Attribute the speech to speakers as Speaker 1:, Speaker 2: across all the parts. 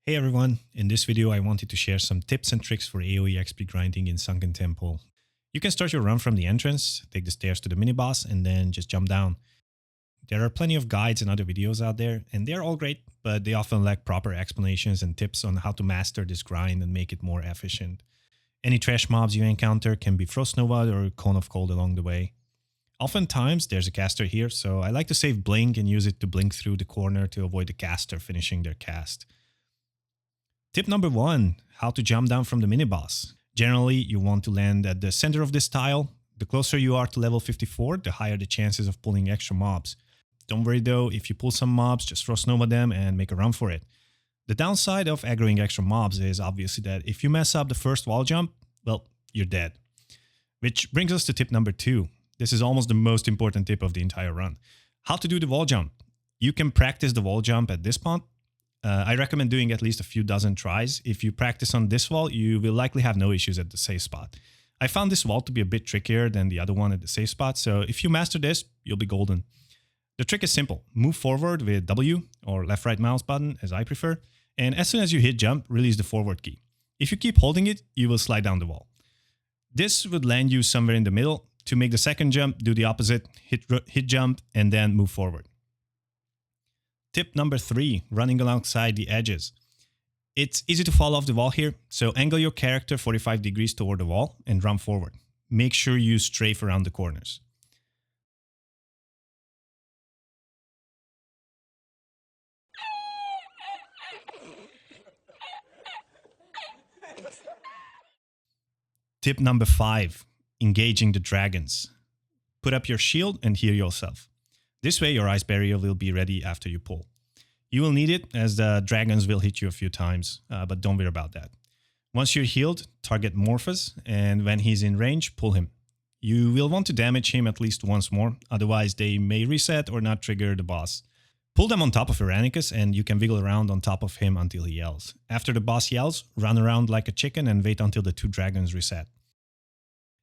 Speaker 1: Hey everyone, in this video I wanted to share some tips and tricks for AoE XP grinding in Sunken Temple. You can start your run from the entrance, take the stairs to the mini-boss and then just jump down. There are plenty of guides and other videos out there and they're all great, but they often lack proper explanations and tips on how to master this grind and make it more efficient. Any trash mobs you encounter can be Frost Nova or Cone of Cold along the way. Oftentimes there's a caster here, so I like to save Blink and use it to blink through the corner to avoid the caster finishing their cast. Tip number 1, how to jump down from the mini-boss. Generally, you want to land at the center of this tile. The closer you are to level 54, the higher the chances of pulling extra mobs. Don't worry though, if you pull some mobs, just Frost Nova them and make a run for it. The downside of aggroing extra mobs is obviously that if you mess up the first wall jump, well, you're dead. Which brings us to tip number 2. This is almost the most important tip of the entire run. How to do the wall jump. You can practice the wall jump at this spot. I recommend doing at least a few dozen tries. If you practice on this wall, you will likely have no issues at the safe spot. I found this wall to be a bit trickier than the other one at the safe spot, so if you master this, you'll be golden. The trick is simple. Move forward with W, or left-right mouse button, as I prefer, and as soon as you hit jump, release the forward key. If you keep holding it, you will slide down the wall. This would land you somewhere in the middle. To make the second jump, do the opposite, hit jump, and then move forward. Tip number 3, running alongside the edges. It's easy to fall off the wall here, so angle your character 45 degrees toward the wall and run forward. Make sure you strafe around the corners. Tip number 5, engaging the dragons. Put up your shield and heal yourself. This way your ice barrier will be ready after you pull. You will need it as the dragons will hit you a few times, but don't worry about that. Once you're healed, target Morphus, and when he's in range, pull him. You will want to damage him at least once more, otherwise they may reset or not trigger the boss. Pull them on top of Iranicus and you can wiggle around on top of him until he yells. After the boss yells, run around like a chicken and wait until the 2 dragons reset.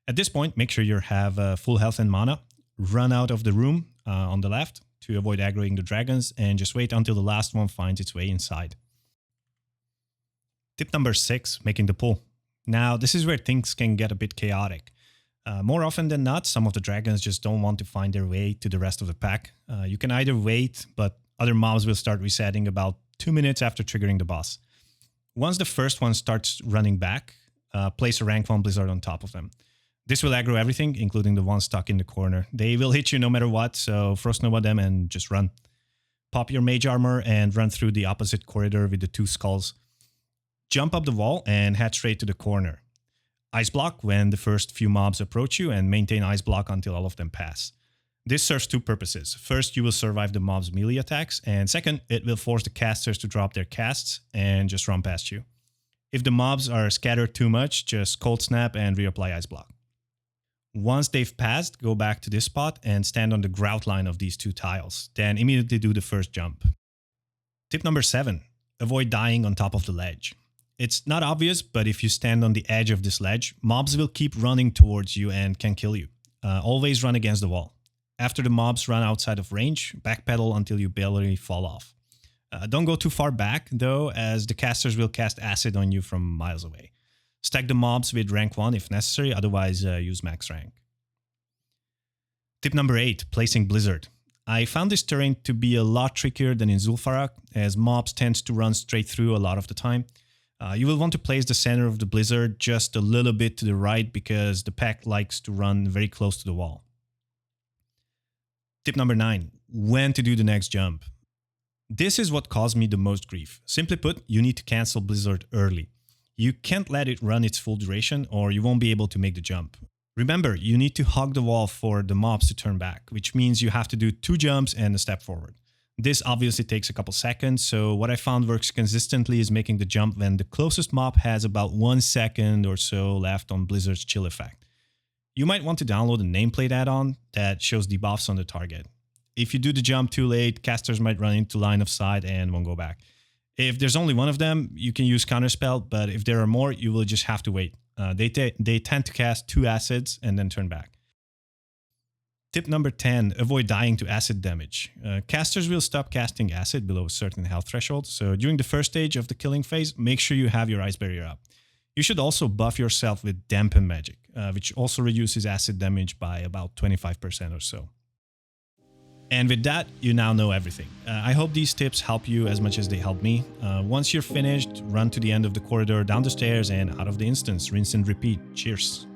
Speaker 1: At this point, make sure you have full health and mana. Run out of the room on the left to avoid aggroing the dragons and just wait until the last one finds its way inside. Tip number 6, making the pull. Now, this is where things can get a bit chaotic. More often than not, some of the dragons just don't want to find their way to the rest of the pack. You can either wait, but other mobs will start resetting about 2 minutes after triggering the boss. Once the first one starts running back, place a rank 1 blizzard on top of them. This will aggro everything, including the ones stuck in the corner. They will hit you no matter what, so Frost Nova them and just run. Pop your mage armor and run through the opposite corridor with the 2 skulls. Jump up the wall and head straight to the corner. Ice block when the first few mobs approach you and maintain ice block until all of them pass. This serves 2 purposes. First, you will survive the mob's melee attacks, and second, it will force the casters to drop their casts and just run past you. If the mobs are scattered too much, just cold snap and reapply ice block. Once they've passed, go back to this spot and stand on the grout line of these 2 tiles. Then immediately do the first jump. Tip number 7, avoid dying on top of the ledge. It's not obvious, but if you stand on the edge of this ledge, mobs will keep running towards you and can kill you. Always run against the wall. After the mobs run outside of range, backpedal until you barely fall off. Don't go too far back though, as the casters will cast acid on you from miles away. Stack the mobs with rank 1 if necessary, otherwise use max rank. Tip number 8, placing Blizzard. I found this terrain to be a lot trickier than in Zul'Farrak, as mobs tend to run straight through a lot of the time. You will want to place the center of the Blizzard just a little bit to the right because the pack likes to run very close to the wall. Tip number 9, when to do the next jump. This is what caused me the most grief. Simply put, you need to cancel Blizzard early. You can't let it run its full duration or you won't be able to make the jump. Remember, you need to hug the wall for the mobs to turn back, which means you have to do 2 jumps and a step forward. This obviously takes a couple seconds, so what I found works consistently is making the jump when the closest mob has about 1 second or so left on Blizzard's chill effect. You might want to download a nameplate add-on that shows debuffs on the target. If you do the jump too late, casters might run into line of sight and won't go back. If there's only one of them, you can use Counterspell, but if there are more, you will just have to wait. They tend to cast 2 acids and then turn back. Tip number 10, avoid dying to acid damage. Casters will stop casting acid below a certain health threshold, so during the first stage of the killing phase, make sure you have your ice barrier up. You should also buff yourself with Dampen Magic, which also reduces acid damage by about 25% or so. And with that, you now know everything. I hope these tips help you as much as they help me. Once you're finished, run to the end of the corridor, down the stairs, and out of the instance. Rinse and repeat. Cheers.